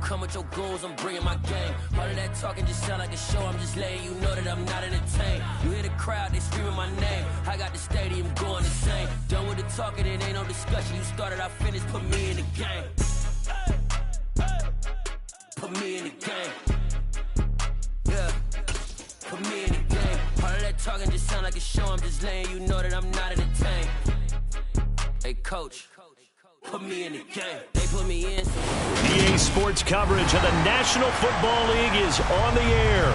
come with your goons, I'm bringing my gang. All of that talking just sound like a show, I'm just letting you know that I'm not entertained. You hear the crowd, they screaming my name. I got the stadium going insane. Done with the talking, it ain't no discussion. You started, I finished, put me in the game. Put me in the game. Yeah, put me in the game. All of that talking just sound like a show, I'm just letting you know that I'm not entertained. Hey, coach. Put me in the game. They put me in. EA Sports coverage of the National Football League is on the air.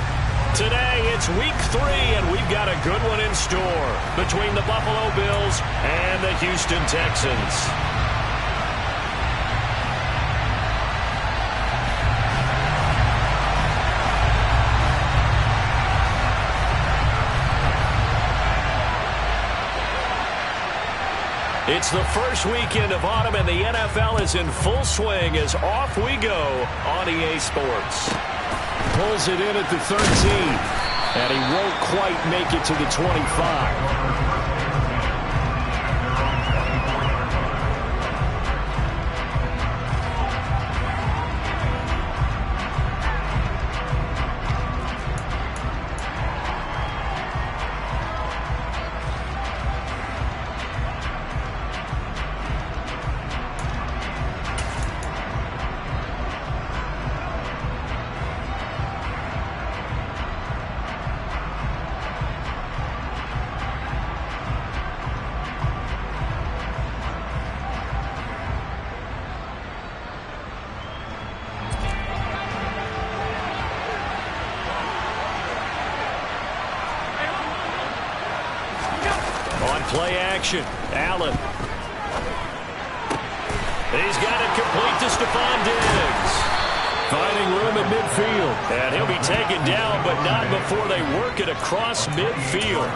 Today, it's week 3, and we've got a good one in store between the Buffalo Bills and the Houston Texans. It's the first weekend of autumn, and the NFL is in full swing as off we go on EA Sports. Pulls it in at the 13, and he won't quite make it to the 25. Play action. Allen. He's got it complete to Stephon Diggs. Finding room at midfield. And he'll be taken down, but not before they work it across midfield.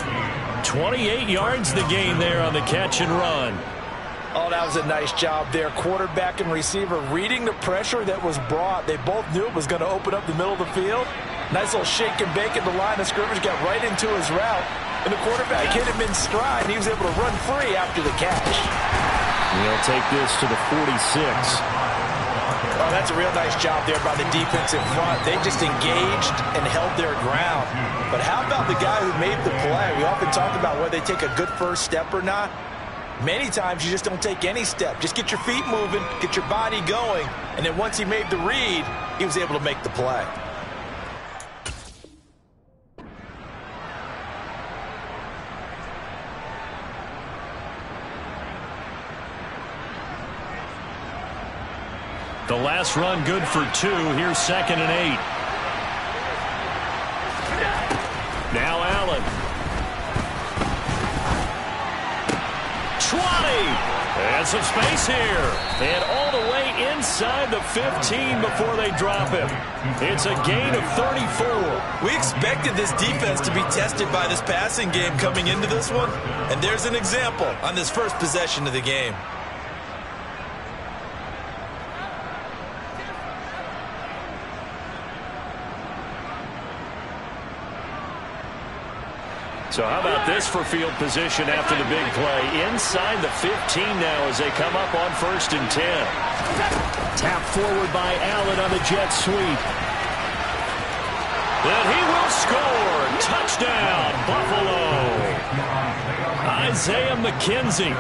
28 yards the gain there on the catch and run. Oh, that was a nice job there. Quarterback and receiver reading the pressure that was brought. They both knew it was going to open up the middle of the field. Nice little shake and bake at the line of scrimmage. Got right into his route. And the quarterback hit him in stride, and he was able to run free after the catch. He'll take this to the 46. Oh, that's a real nice job there by the defense in front. They just engaged and held their ground. But how about the guy who made the play? We often talk about whether they take a good first step or not. Many times you just don't take any step. Just get your feet moving, get your body going, and then once he made the read, he was able to make the play. The last run good for 2. Here's 2nd and 8. Now Allen. 20. And some space here. And all the way inside the 15 before they drop him. It's a gain of 34. We expected this defense to be tested by this passing game coming into this one. And there's an example on this first possession of the game. So how about this for field position after the big play? Inside the 15 now as they come up on 1st and 10. Tap forward by Allen on the jet sweep. And he will score. Touchdown, Buffalo. Isaiah McKenzie,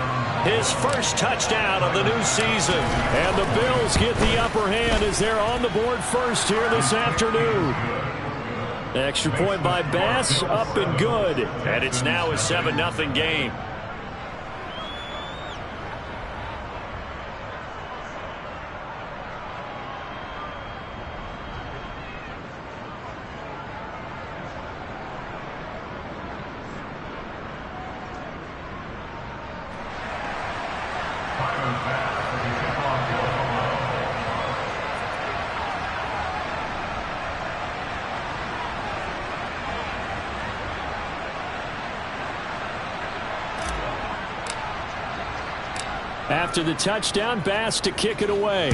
his first touchdown of the new season. And the Bills get the upper hand as they're on the board first here this afternoon. Extra point by Bass, up and good. And it's now a 7-0 game. After the touchdown, Bass to kick it away.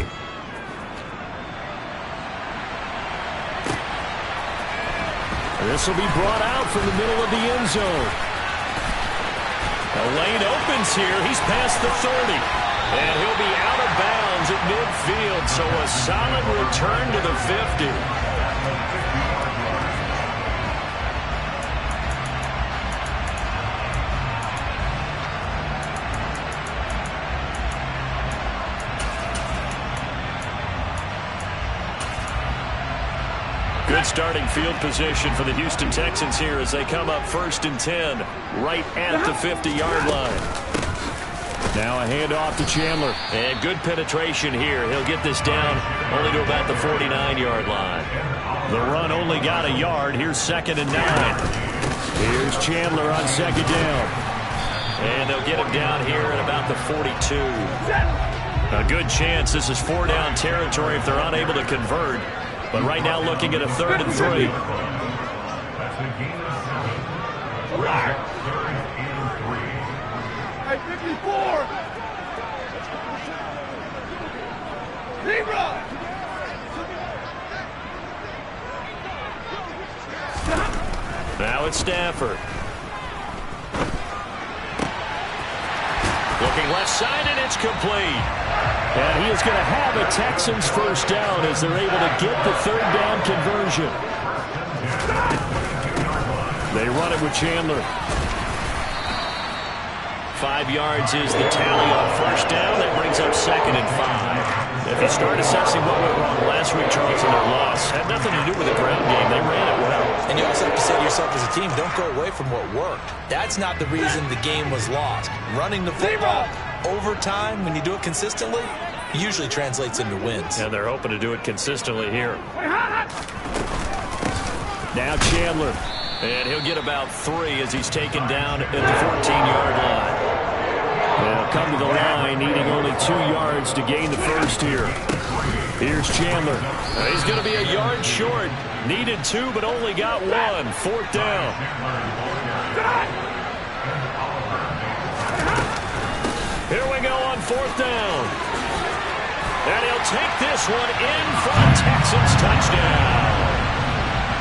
This will be brought out from the middle of the end zone. The lane opens here. He's past the 30. And he'll be out of bounds at midfield, so a solid return to the 50. Good starting field position for the Houston Texans here as they come up 1st and 10, right at the 50-yard line. Now a handoff to Chandler. And good penetration here. He'll get this down only to about the 49-yard line. The run only got a yard. Here's 2nd and 9. Here's Chandler on 2nd down. And they'll get him down here at about the 42. A good chance this is 4-down territory if they're unable to convert. But right now looking at a 3rd and 3. Now it's Stafford. Looking left side, and it's complete. And he is going to have a Texans 1st down as they're able to get the 3rd down conversion. They run it with Chandler. 5 yards is the tally on 1st down. That brings up 2nd and 5. If you start assessing what went wrong last week, Charles, in their loss, had nothing to do with the ground game. They ran it well. And you also have to say to yourself as a team, don't go away from what worked. That's not the reason the game was lost. Running the football over time, when you do it consistently, usually translates into wins. And they're hoping to do it consistently here. Now Chandler. And he'll get about 3 as he's taken down at the 14-yard line. They'll come to the line, needing only 2 yards to gain the 1st here. Here's Chandler. He's going to be a yard short. Needed 2, but only got 1. 4th down. Here we go on 4th down. And he'll take this one in for a Texans touchdown.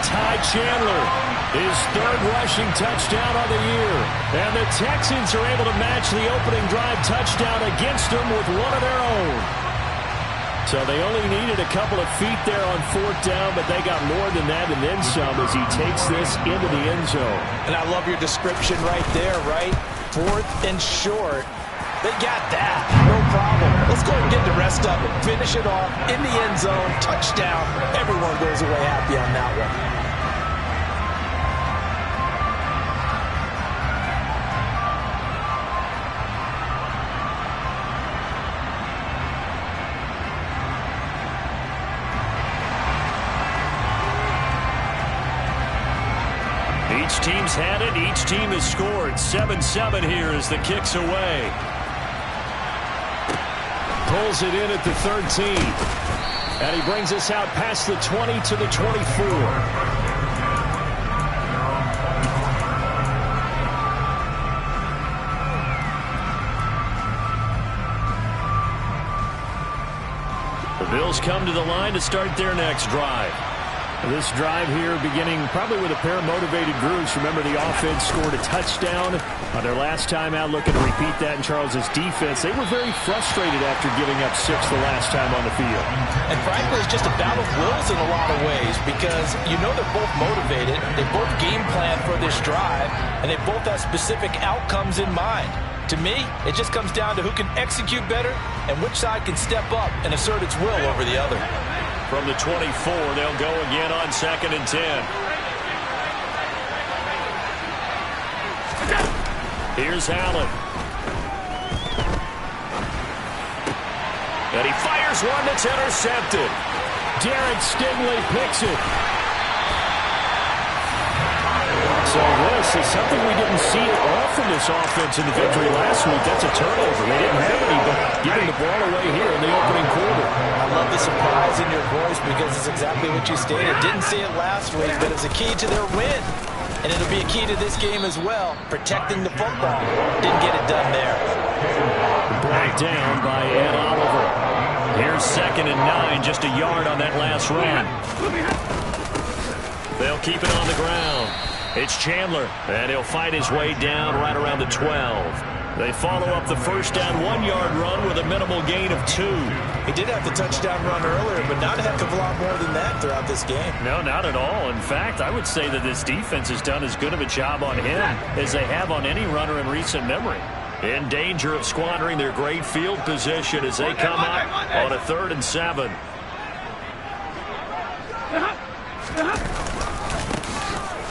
Ty Chandler, his 3rd rushing touchdown of the year. And the Texans are able to match the opening drive touchdown against them with one of their own. So they only needed a couple of feet there on 4th down, but they got more than that and then some as he takes this into the end zone. And I love your description right there, right? 4th and short. They got that. No problem. Let's go ahead and get the rest of it. Finish it off in the end zone. Touchdown. Everyone goes away happy on that one. Each team's had it. Each team has scored. 7-7 here as the kick's away. Pulls it in at the 13. And he brings us out past the 20 to the 24. The Bills come to the line to start their next drive. This drive here beginning probably with a pair of motivated groups. Remember, the offense scored a touchdown on their last time out, looking to repeat that in Charles's defense. They were very frustrated after giving up 6 the last time on the field. And frankly, it's just a battle of wills in a lot of ways because you know they're both motivated. They both game plan for this drive, and they both have specific outcomes in mind. To me, it just comes down to who can execute better and which side can step up and assert its will over the other. From the 24, they'll go again on 2nd and 10. Here's Allen. And he fires one that's intercepted. Derek Stingley picks it. So this is something we didn't see at all from this offense in the victory last week. That's a turnover. They didn't have any, but giving the ball away here in the opening quarter. I love the surprise in your voice because it's exactly what you stated. Didn't see it last week, but it's a key to their win. And it'll be a key to this game as well, protecting the football. Didn't get it done there. Brought down by Ed Oliver. Here's 2nd and 9, just a yard on that last run. They'll keep it on the ground. It's Chandler, and he'll fight his way down right around the 12. They follow up the first down 1-yard run with a minimal gain of 2. He did have the touchdown run earlier, but not a heck of a lot more than that throughout this game. No, not at all. In fact, I would say that this defense has done as good of a job on him as they have on any runner in recent memory. In danger of squandering their great field position as they come up on a 3rd and 7.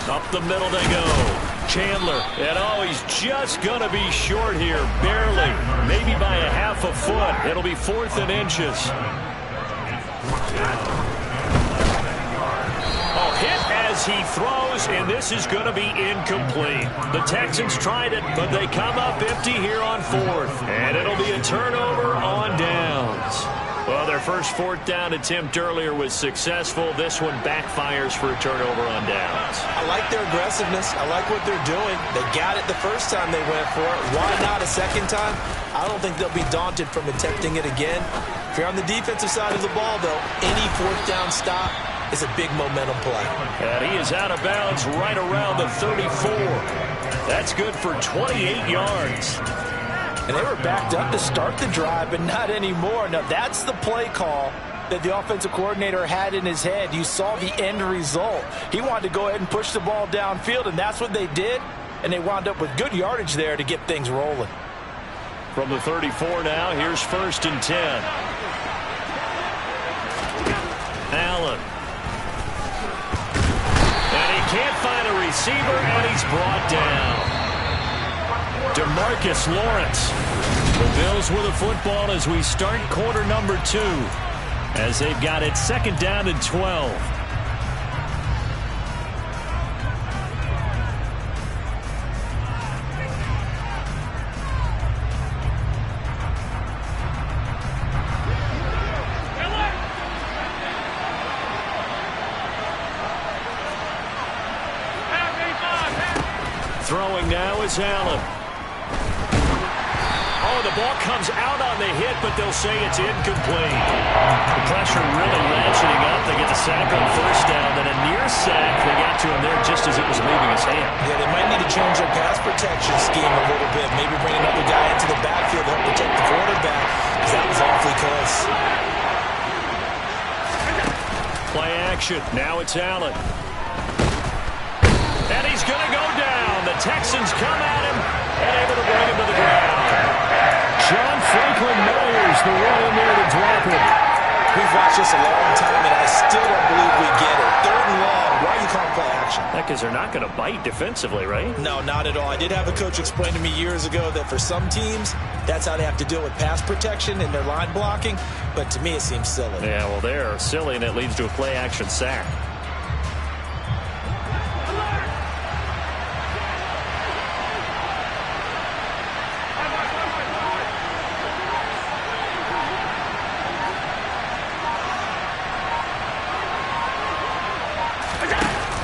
Up the middle they go. Chandler, and oh, he's just going to be short here, barely, maybe by a half a foot. It'll be 4th and inches. Oh, hit as he throws, and this is going to be incomplete. The Texans tried it, but they come up empty here on 4th, and it'll be a turnover on downs. Well, their first 4th down attempt earlier was successful. This one backfires for a turnover on downs. I like their aggressiveness. I like what they're doing. They got it the first time they went for it. Why not a second time? I don't think they'll be daunted from attempting it again. If you're on the defensive side of the ball, though, any 4th down stop is a big momentum play. And he is out of bounds right around the 34. That's good for 28 yards. And they were backed up to start the drive, but not anymore. Now, that's the play call that the offensive coordinator had in his head. You saw the end result. He wanted to go ahead and push the ball downfield, and that's what they did. And they wound up with good yardage there to get things rolling. From the 34 now, here's 1st and 10. Allen. And he can't find a receiver, and he's brought down. DeMarcus Lawrence. The Bills with a football as we start quarter number 2. As they've got it 2nd down and 12. Throwing now is Allen. Oh, the ball comes out on the hit, but they'll say it's incomplete. The pressure really ratcheting up. They get the sack on 1st down, then a near sack. They got to him there just as it was leaving his hand. Yeah, they might need to change their pass protection scheme a little bit. Maybe bring another guy into the backfield to help protect the quarterback, because that was awfully close. Play action. Now it's Allen. And he's going to go down. The Texans come at him and able to bring him to the ground. John Franklin Myers, the one in there to drop him. We've watched this a long time, and I still don't believe we get it. 3rd and long. Why are you calling play action? Because they're not going to bite defensively, right? No, not at all. I did have a coach explain to me years ago that for some teams, that's how they have to deal with pass protection and their line blocking. But to me, it seems silly. Yeah, well, they're silly, and it leads to a play action sack.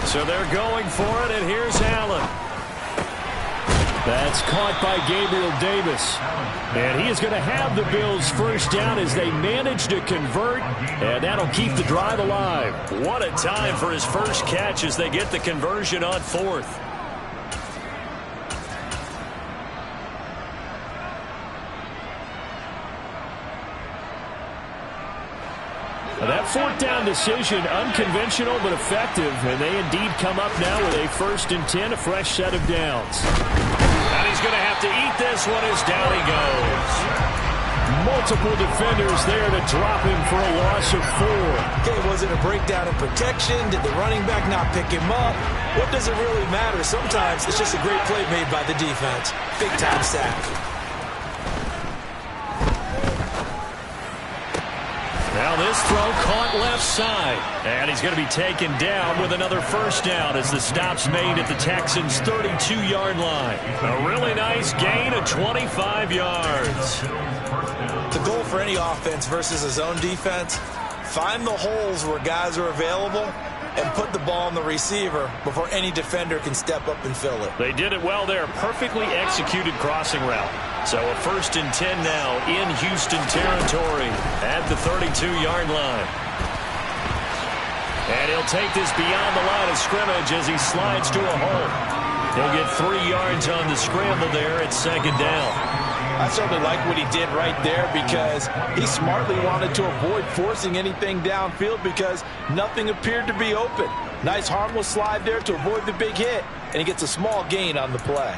So they're going for it, and here's Allen. That's caught by Gabriel Davis. And he is going to have the Bills' first down as they manage to convert, and that'll keep the drive alive. What a time for his first catch as they get the conversion on 4th. That 4th down decision, unconventional but effective, and they indeed come up now with a 1st and 10, a fresh set of downs. And he's going to have to eat this one as down he goes. Multiple defenders there to drop him for a loss of 4. Okay, was it a breakdown in protection? Did the running back not pick him up? What does it really matter? Sometimes it's just a great play made by the defense. Big-time sack. Now this throw caught left side. And he's going to be taken down with another 1st down as the stop's made at the Texans' 32-yard line. A really nice gain of 25 yards. The goal for any offense versus a zone defense, find the holes where guys are available and put the ball on the receiver before any defender can step up and fill it. They did it well there. Perfectly executed crossing route. So a 1st and 10 now in Houston territory at the 32-yard line. And he'll take this beyond the line of scrimmage as he slides to a hole. He'll get 3 yards on the scramble there at second down. I certainly like what he did right there because he smartly wanted to avoid forcing anything downfield because nothing appeared to be open. Nice harmless slide there to avoid the big hit, and he gets a small gain on the play.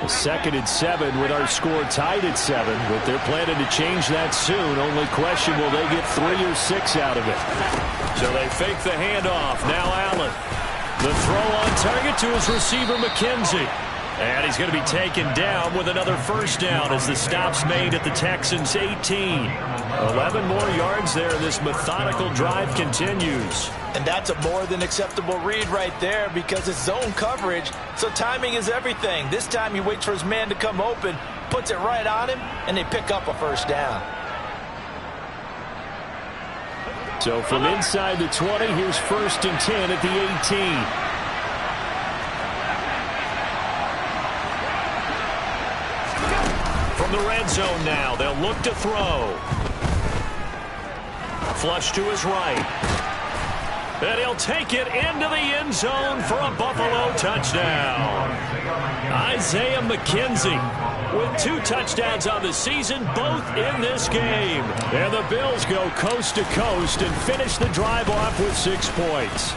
Second and 7 with our score tied at 7, but they're planning to change that soon. Only question, will they get 3 or 6 out of it? So they fake the handoff. Now Allen. The throw on target to his receiver, McKenzie. And he's going to be taken down with another first down as the stop's made at the Texans' 18. 11 more yards there. This methodical drive continues. And that's a more than acceptable read right there because it's zone coverage, so timing is everything. This time he waits for his man to come open, puts it right on him, and they pick up a first down. So from inside the 20, here's first and 10 at the 18. From the red zone now, they'll look to throw. Flush to his right. And he'll take it into the end zone for a Buffalo touchdown. Isaiah McKenzie with 2 touchdowns on the season, both in this game. And the Bills go coast to coast and finish the drive off with 6 points.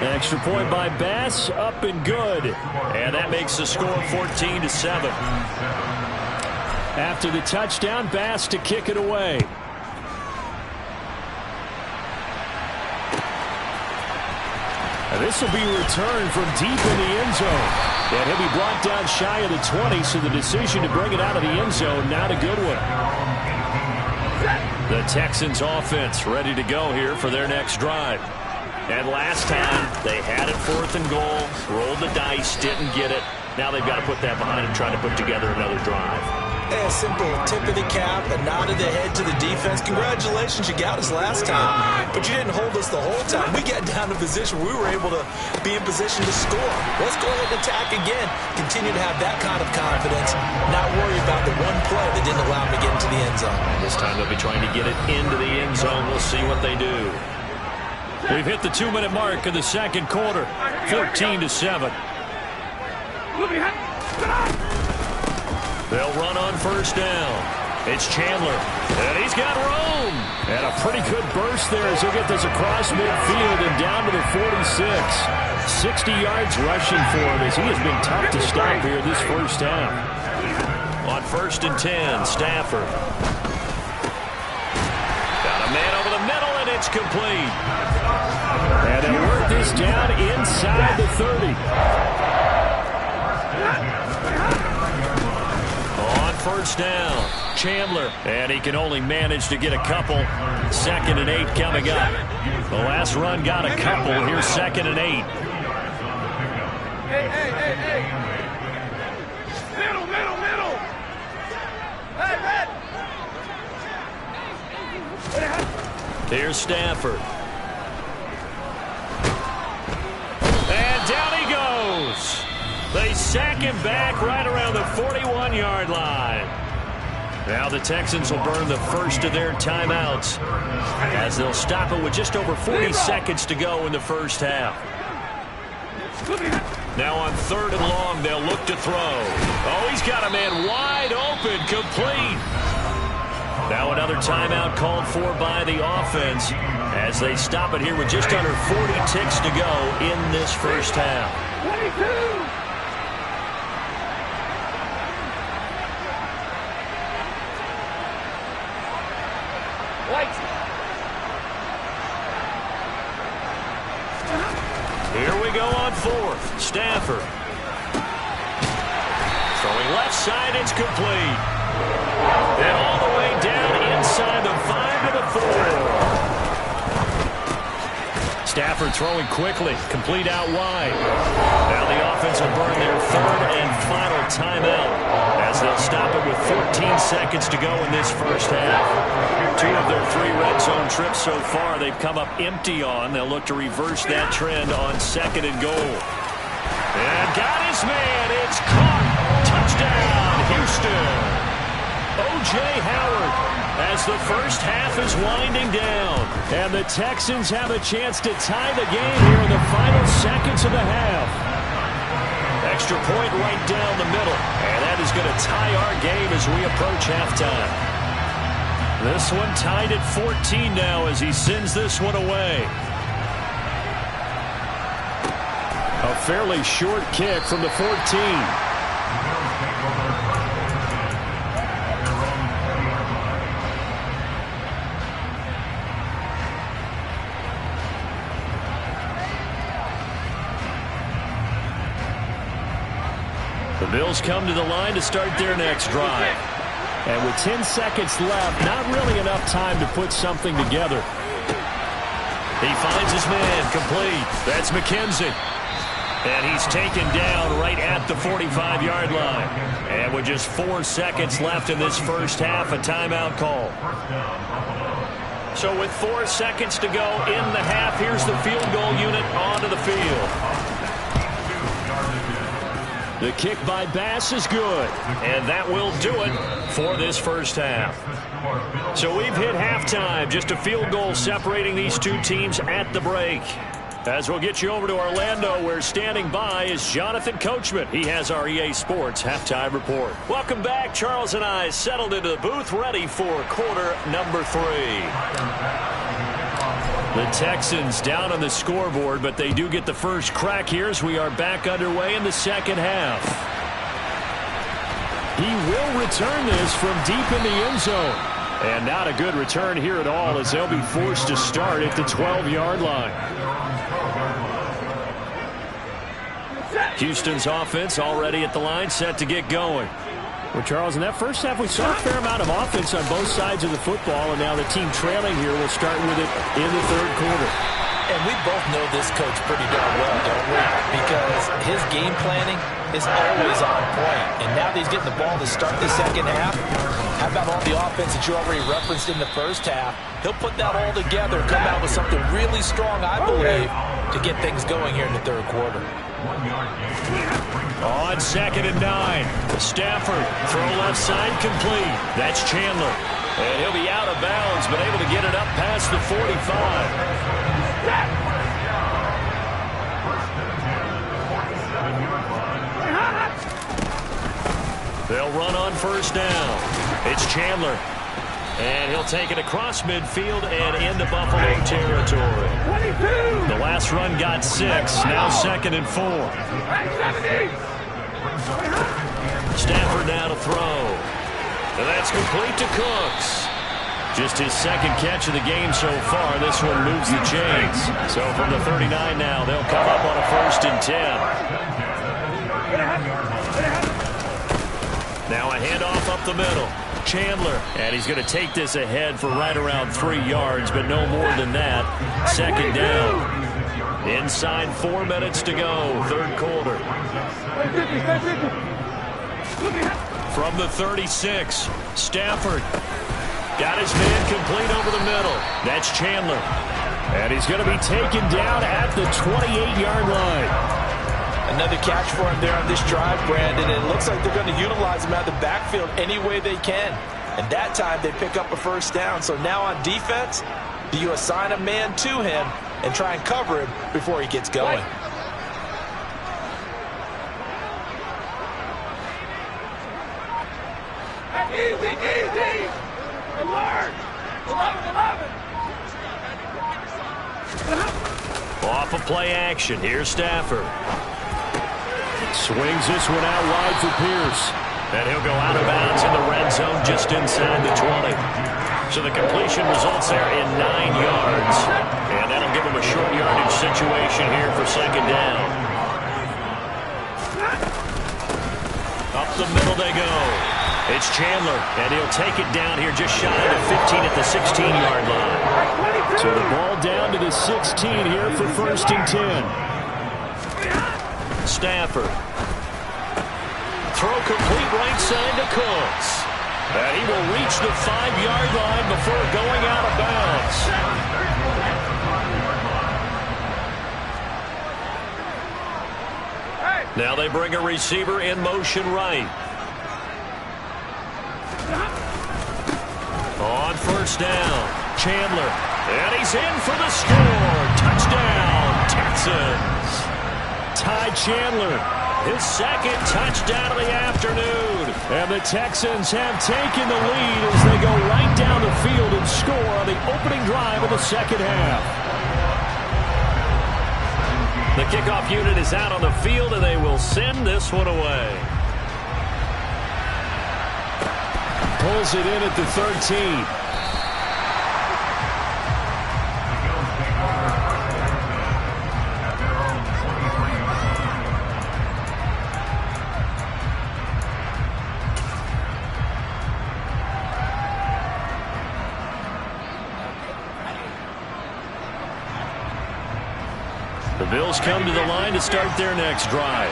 Extra point by Bass, up and good. And that makes the score 14-7. After the touchdown, Bass to kick it away. And this will be returned from deep in the end zone. And he'll be brought down shy of the 20, so the decision to bring it out of the end zone, not a good one. The Texans offense ready to go here for their next drive. And last time, they had it 4th and goal, rolled the dice, didn't get it. Now they've got to put that behind and try to put together another drive. A simple tip of the cap, a nod of the head to the defense. Congratulations, you got us last time, but you didn't hold us the whole time. We got down to a position where we were able to be in position to score. Let's go ahead and attack again. Continue to have that kind of confidence, not worry about the one play that didn't allow them to get into the end zone. This time they'll be trying to get it into the end zone. We'll see what they do. We've hit the 2-minute mark of the second quarter, 14-7. They'll run on first down. It's Chandler, and he's got room. And a pretty good burst there as he'll get this across midfield and down to the 46. 60 yards rushing for him as he has been tough to stop here this first half. On 1st and 10, Stafford. Got a man over the middle, and it's complete. And they'll work this down inside the 30. First down, Chandler, and he can only manage to get a couple. 2nd and 8 coming up. The last run got a couple. Here's 2nd and 8. Hey. Middle. Hey. Here's Stafford. And down he goes. They sack him back right around the 41-yard line. Now the Texans will burn the first of their timeouts as they'll stop it with just over 40 seconds to go in the first half. Now on 3rd and long, they'll look to throw. Oh, he's got a man wide open, complete. Now another timeout called for by the offense as they stop it here with just under 40 ticks to go in this first half. 22. Here we go on 4th. Stafford. Throwing left side, it's complete. And all the way down inside the 5 to the 4. Stafford throwing quickly, complete out wide. Now the offense will burn their 3rd and final timeout as they'll stop it with 14 seconds to go in this first half. 2 of their 3 red zone trips so far they've come up empty on. They'll look to reverse that trend on 2nd and goal. And got his man. It's caught. Touchdown, Houston. O.J. Howard as the first half is winding down. And the Texans have a chance to tie the game here in the final seconds of the half. Extra point right down the middle. And that is going to tie our game as we approach halftime. This one tied at 14 now as he sends this one away. A fairly short kick from the 14. The Bills come to the line to start their next drive. And with 10 seconds left, not really enough time to put something together. He finds his man complete. That's McKenzie. And he's taken down right at the 45-yard line. And with just 4 seconds left in this first half, a timeout call. So with 4 seconds to go in the half, here's the field goal unit onto the field. The kick by Bass is good, and that will do it for this first half. So we've hit halftime, just a field goal separating these two teams at the break. As we'll get you over to Orlando, where standing by is Jonathan Coachman. He has our EA Sports Halftime Report. Welcome back. Charles and I settled into the booth, ready for quarter number 3. The Texans down on the scoreboard, but they do get the first crack here as we are back underway in the second half. He will return this from deep in the end zone. And not a good return here at all as they'll be forced to start at the 12-yard line. Houston's offense already at the line, set to get going. Well, Charles, in that first half, we saw a fair amount of offense on both sides of the football, and now the team trailing here will start with it in the third quarter. And we both know this coach pretty darn well, don't we? Because his game planning is always on point. And now that he's getting the ball to start the second half, how about all the offense that you already referenced in the first half? He'll put that all together and come out with something really strong, I believe, to get things going here in the third quarter. On 2nd and 9, Stafford, throw left side complete. That's Chandler. And he'll be out of bounds, but able to get it up past the 45. They'll run on first down. It's Chandler. And he'll take it across midfield and into Buffalo territory. 22. The last run got 6. Now 2nd and 4. Stafford now to throw. And that's complete to Cooks. Just his second catch of the game so far. This one moves the chains. So from the 39 now, they'll come up on a 1st and 10. Now a handoff up the middle. Chandler, and he's going to take this ahead for right around 3 yards, but no more than that. 2nd down. Inside 4 minutes to go, third quarter. From the 36, Stafford got his man complete over the middle. That's Chandler. And he's going to be taken down at the 28-yard line. Another catch for him there on this drive, Brandon. And it looks like they're going to utilize him out of the backfield any way they can. And that time they pick up a first down. So now on defense, do you assign a man to him and try and cover him before he gets going? Easy, easy. Alert. 11. Off of play action. Here's Stafford. Swings this one out wide for Pierce. And he'll go out of bounds in the red zone just inside the 20. So the completion results there in 9 yards. And that'll give him a short yardage situation here for 2nd down. Up the middle they go. It's Chandler, and he'll take it down here just shy of the 15 at the 16-yard line. So the ball down to the 16 here for 1st and 10. Stafford. Throw complete right side to Cooks. And he will reach the 5-yard line before going out of bounds. Now they bring a receiver in motion right. On first down, Chandler. And he's in for the score. Touchdown, Texans. Ty Chandler, his second touchdown of the afternoon. And the Texans have taken the lead as they go right down the field and score on the opening drive of the second half. The kickoff unit is out on the field, and they will send this one away. Pulls it in at the 13. The Bills come to the line to start their next drive.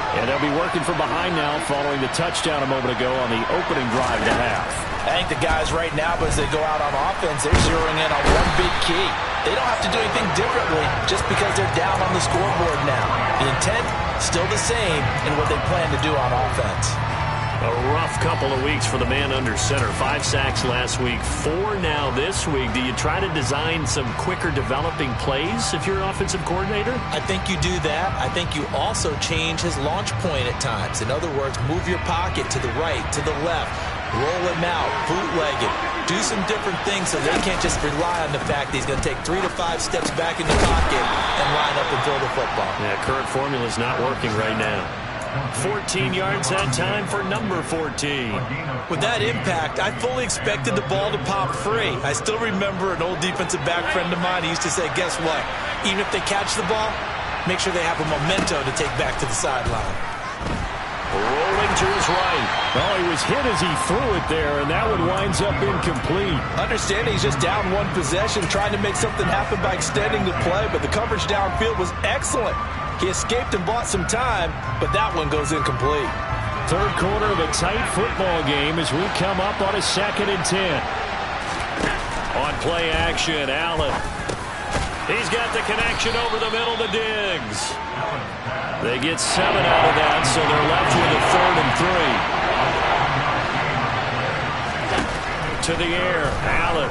And they'll be working from behind now following the touchdown a moment ago on the opening drive to half. I think the guys right now, as they go out on offense, they're zeroing in on one big key. They don't have to do anything differently just because they're down on the scoreboard now. The intent, still the same in what they plan to do on offense. A rough couple of weeks for the man under center. 5 sacks last week, 4 now this week. Do you try to design some quicker developing plays if you're an offensive coordinator? I think you do that. I think you also change his launch point at times. In other words, move your pocket to the right, to the left, roll him out, bootleg it. Do some different things so they can't just rely on the fact that he's going to take 3 to 5 steps back in the pocket and line up and throw the football. Yeah, current formula is not working right now. 14 yards that time for number 14. With that impact, I fully expected the ball to pop free. I still remember an old defensive back friend of mine. He used to say, guess what? Even if they catch the ball, make sure they have a memento to take back to the sideline. Rolling to his right. Oh, he was hit as he threw it there, and that one winds up incomplete. Understanding he's just down one possession, trying to make something happen by extending the play, but the coverage downfield was excellent. He escaped and bought some time, but that one goes incomplete. Third quarter of a tight football game as we come up on a 2nd and 10. On play action, Allen. He's got the connection over the middle to Diggs. They get 7 out of that, so they're left with a 3rd and 3. To the air, Allen.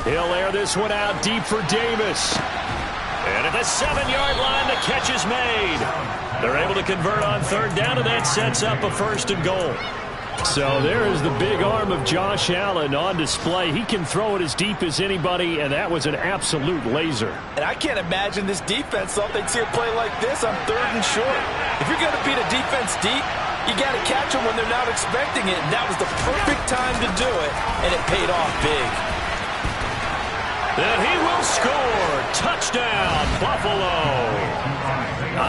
He'll air this one out deep for Davis. And at the 7-yard line, the catch is made. They're able to convert on 3rd down, and that sets up a 1st and goal. So there is the big arm of Josh Allen on display. He can throw it as deep as anybody, and that was an absolute laser. And I can't imagine this defense thought they'd see a play like this on 3rd and short. If you're going to beat a defense deep, you got to catch them when they're not expecting it, and that was the perfect time to do it, and it paid off big. And he will score. Touchdown, Buffalo.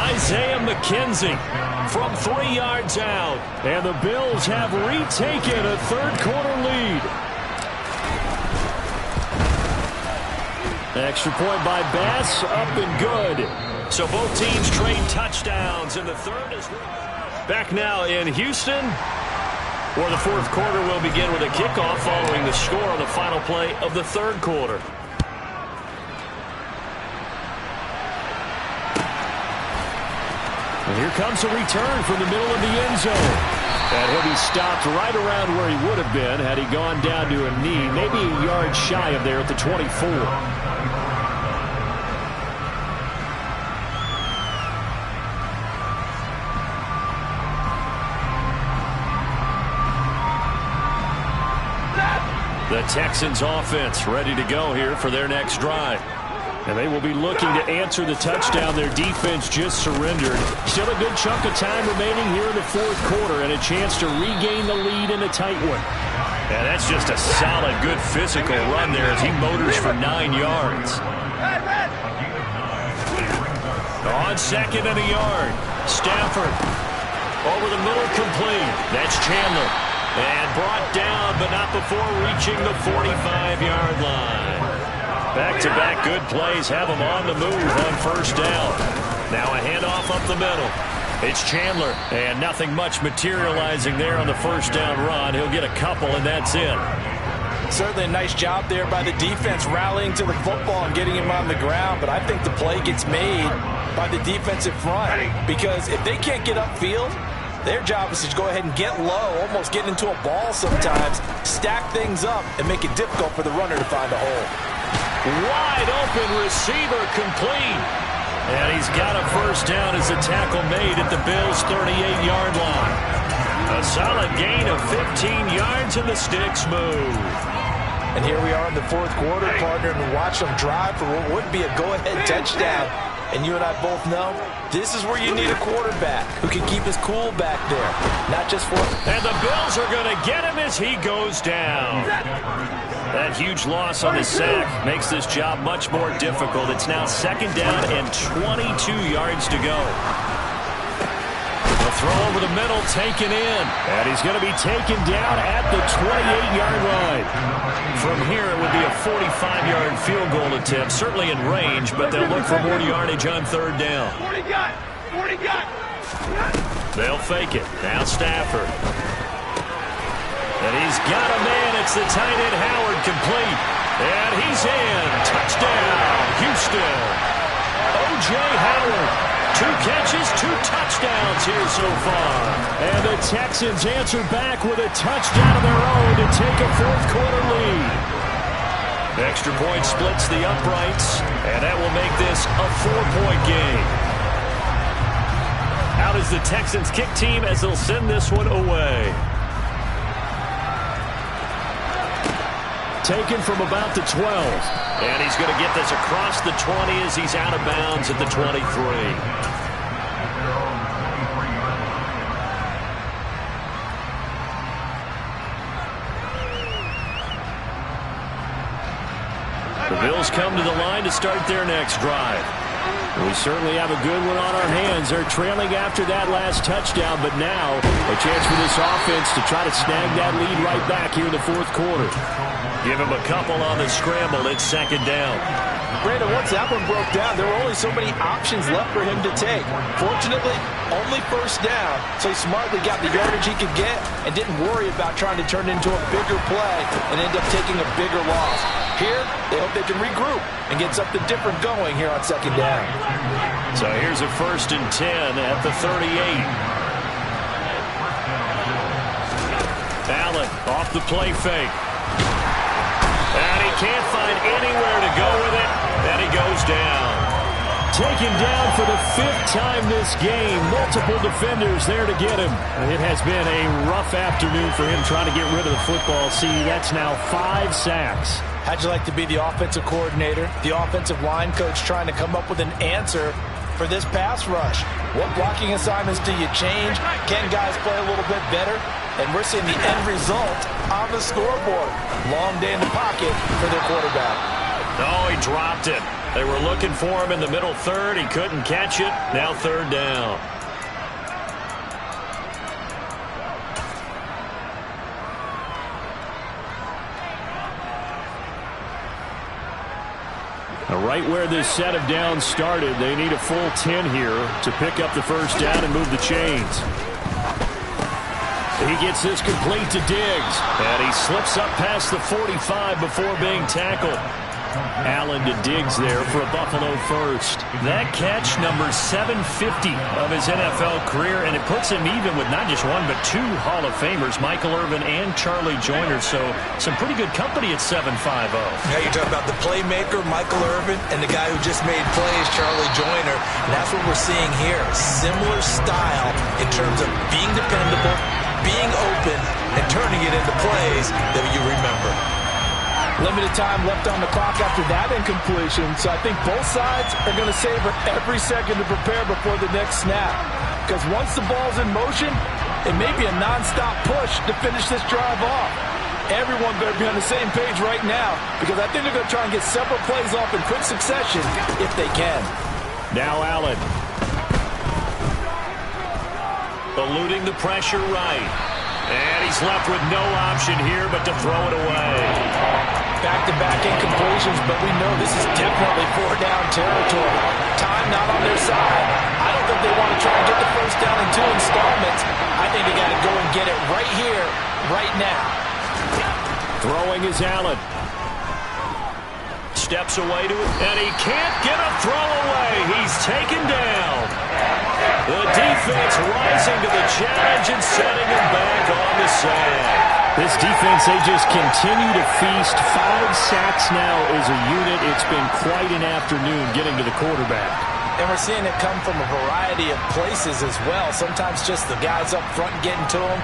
Isaiah McKenzie from 3 yards out. And the Bills have retaken a 3rd quarter lead. Extra point by Bass, up and good. So both teams trade touchdowns in the 3rd as well. Back now in Houston, where the 4th quarter will begin with a kickoff following the score on the final play of the 3rd quarter. And here comes a return from the middle of the end zone. And he'll be stopped right around where he would have been had he gone down to a knee, maybe a yard shy of there at the 24. The Texans offense ready to go here for their next drive. And they will be looking to answer the touchdown their defense just surrendered. Still a good chunk of time remaining here in the 4th quarter and a chance to regain the lead in a tight one. And that's just a solid, good physical run there as he motors for 9 yards. On 2nd and a yard, Stafford over the middle, complete. That's Chandler. And brought down, but not before reaching the 45-yard line. Back-to-back good plays have them on the move on 1st down. Now a handoff up the middle. It's Chandler, and nothing much materializing there on the 1st down run. He'll get a couple, and that's it. Certainly a nice job there by the defense rallying to the football and getting him on the ground, but I think the play gets made by the defensive front because if they can't get upfield, Their job is to go ahead and get low, almost get into a ball sometimes, stack things up, and make it difficult for the runner to find a hole. Wide open receiver complete. And he's got a first down as a tackle made at the Bills' 38-yard line. A solid gain of 15 yards and the sticks move. And here we are in the fourth quarter, partner, and watch them drive for what would be a go-ahead touchdown. And you and I both know this is where you need a quarterback who can keep his cool back there. Not just for... And the Bills are going to get him as he goes down. That huge loss on the sack makes this job much more difficult. It's now second down and 22 yards to go. The throw over the middle taken in. And he's going to be taken down at the 28-yard line. From here, it would be a 45-yard field goal attempt. Certainly in range, but they'll look for more yardage on third down. 40 got. They'll fake it. Now Stafford. And he's got a man. It's the tight end Howard complete. And he's in. Touchdown, Houston. O.J. Howard. 2 catches, 2 touchdowns here so far. And the Texans answer back with a touchdown of their own to take a fourth-quarter lead. Extra point splits the uprights, and that will make this a 4-point game. Out is the Texans kick team as they'll send this one away. Taken from about the 12. And he's going to get this across the 20 as he's out of bounds at the 23. The Bills come to the line to start their next drive. We certainly have a good one on our hands. They're trailing after that last touchdown, but now a chance for this offense to try to snag that lead right back here in the fourth quarter. Give him a couple on the scramble. It's second down. Brandon, once that one broke down, there were only so many options left for him to take. Fortunately, only first down, so he smartly got the yardage he could get and didn't worry about trying to turn it into a bigger play and end up taking a bigger loss. Here, they hope they can regroup and get something different going here on second down. So here's a 1st and 10 at the 38. Allen off the play fake. And he can't find anywhere to go with it, and he goes down. Taken down for the 5th time this game. Multiple defenders there to get him. It has been a rough afternoon for him trying to get rid of the football. See, that's now 5 sacks. How'd you like to be the offensive coordinator, the offensive line coach trying to come up with an answer for this pass rush? What blocking assignments do you change? Can guys play a little bit better? And we're seeing the end result on the scoreboard. Long day in the pocket for their quarterback. No, he dropped it. They were looking for him in the middle third. He couldn't catch it. Now third down. Right where this set of downs started, they need a full 10 here to pick up the first down and move the chains. He gets this complete to Diggs, and he slips up past the 45 before being tackled. Allen to Diggs there for a Buffalo first. That catch, number 750 of his NFL career, and it puts him even with not just one but 2 Hall of Famers, Michael Irvin and Charlie Joyner. So some pretty good company at 750. Now you're talking about the playmaker, Michael Irvin, and the guy who just made plays, Charlie Joyner. And that's what we're seeing here. Similar style in terms of being dependable, being open, and turning it into plays that you remember. Limited time left on the clock after that incompletion, so I think both sides are going to savor every second to prepare before the next snap. Because once the ball's in motion, it may be a nonstop push to finish this drive off. Everyone better be on the same page right now, because I think they're going to try and get several plays off in quick succession if they can. Now Allen. Eluding the pressure right. And he's left with no option here but to throw it away. Back-to-back incompletions, but we know this is definitely 4-down territory. Time not on their side. I don't think they want to try and get the first down in 2 installments. I think they got to go and get it right here, right now. Throwing is Allen. steps away to it, and he can't get a throw away. He's taken down. The defense rising to the challenge and setting him back on the sand. This defense, they just continue to feast. 5 sacks now as a unit. It's been quite an afternoon getting to the quarterback. And we're seeing it come from a variety of places as well. Sometimes just the guys up front getting to him.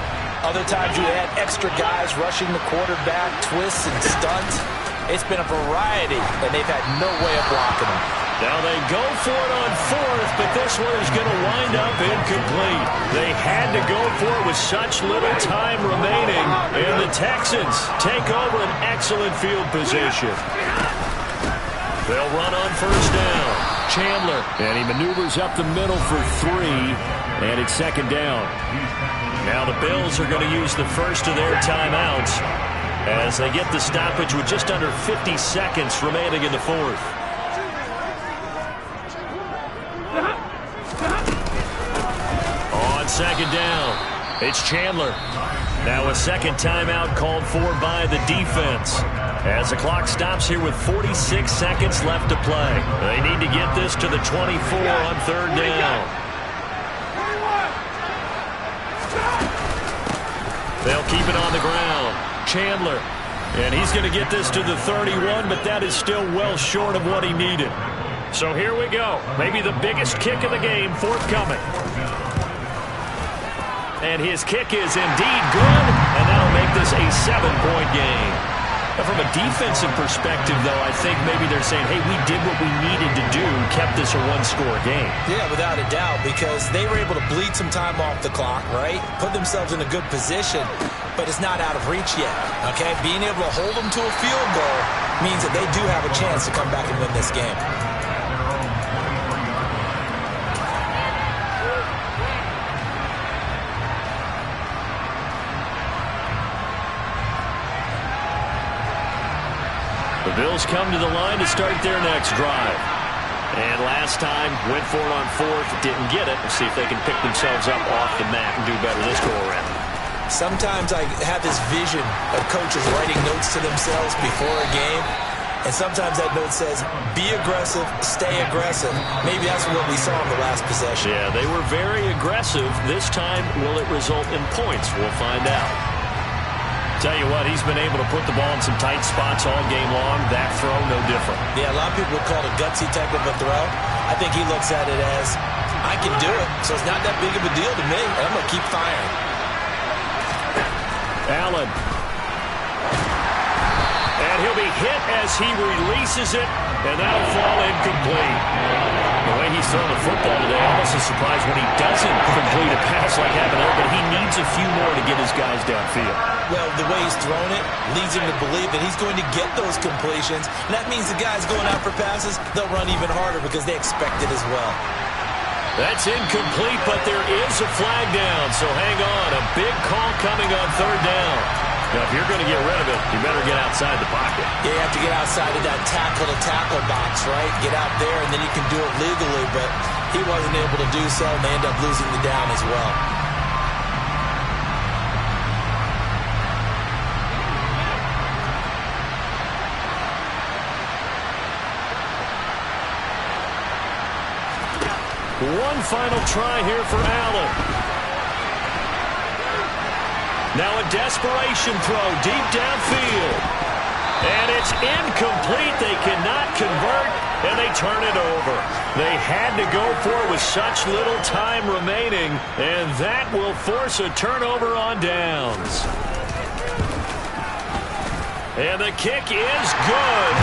Other times you add extra guys rushing the quarterback, twists and stunts. It's been a variety, and they've had no way of blocking him. Now they go for it on 4th, but this one is going to wind up incomplete. They had to go for it with such little time remaining, and the Texans take over an excellent field position. They'll run on 1st down. Chandler, and he maneuvers up the middle for 3, and it's 2nd down. Now the Bills are going to use the first of their timeouts as they get the stoppage with just under 50 seconds remaining in the 4th. On 2nd down, it's Chandler. Now a 2nd timeout called for by the defense as the clock stops here with 46 seconds left to play. They need to get this to the 24 on 3rd down. They'll keep it on the ground. Chandler, and he's going to get this to the 31, but that is still well short of what he needed. So here we go. Maybe the biggest kick of the game forthcoming. And his kick is indeed good, and that'll make this a 7-point game. Now, from a defensive perspective, though, I think maybe they're saying, hey, we did what we needed to do, kept this a 1-score game. Yeah, without a doubt, because they were able to bleed some time off the clock, right? Put themselves in a good position, but it's not out of reach yet, okay? Being able to hold them to a field goal means that they do have a chance to come back and win this game. The Bills come to the line to start their next drive. And last time, went for it on 4th, didn't get it. We'll see if they can pick themselves up off the mat and do better this go-around. Sometimes I have this vision of coaches writing notes to themselves before a game, and sometimes that note says, be aggressive, stay aggressive. Maybe that's what we saw in the last possession. Yeah, they were very aggressive. This time, will it result in points? We'll find out. Tell you what, he's been able to put the ball in some tight spots all game long. That throw, no different. Yeah, a lot of people would call it a gutsy type of a throw. I think he looks at it as, I can do it, so it's not that big of a deal to me, and I'm going to keep firing. Allen. And he'll be hit as he releases it, and that'll fall incomplete. The way he's throwing the football today, almost a surprise when he doesn't complete a pass like happened there, but he needs a few more to get his guys downfield. Well, the way he's thrown it leads him to believe that he's going to get those completions. And that means the guys going out for passes, they'll run even harder because they expect it as well. That's incomplete, but there is a flag down, so hang on. A big call coming on 3rd down. Now, if you're going to get rid of it, you better get outside the pocket. Yeah, you have to get outside of that tackle-to-tackle box, right? Get out there, and then you can do it legally, but he wasn't able to do so, and they end up losing the down as well. One final try here for Allen. Now a desperation throw deep downfield. And it's incomplete. They cannot convert, and they turn it over. They had to go for it with such little time remaining, and that will force a turnover on downs. And the kick is good.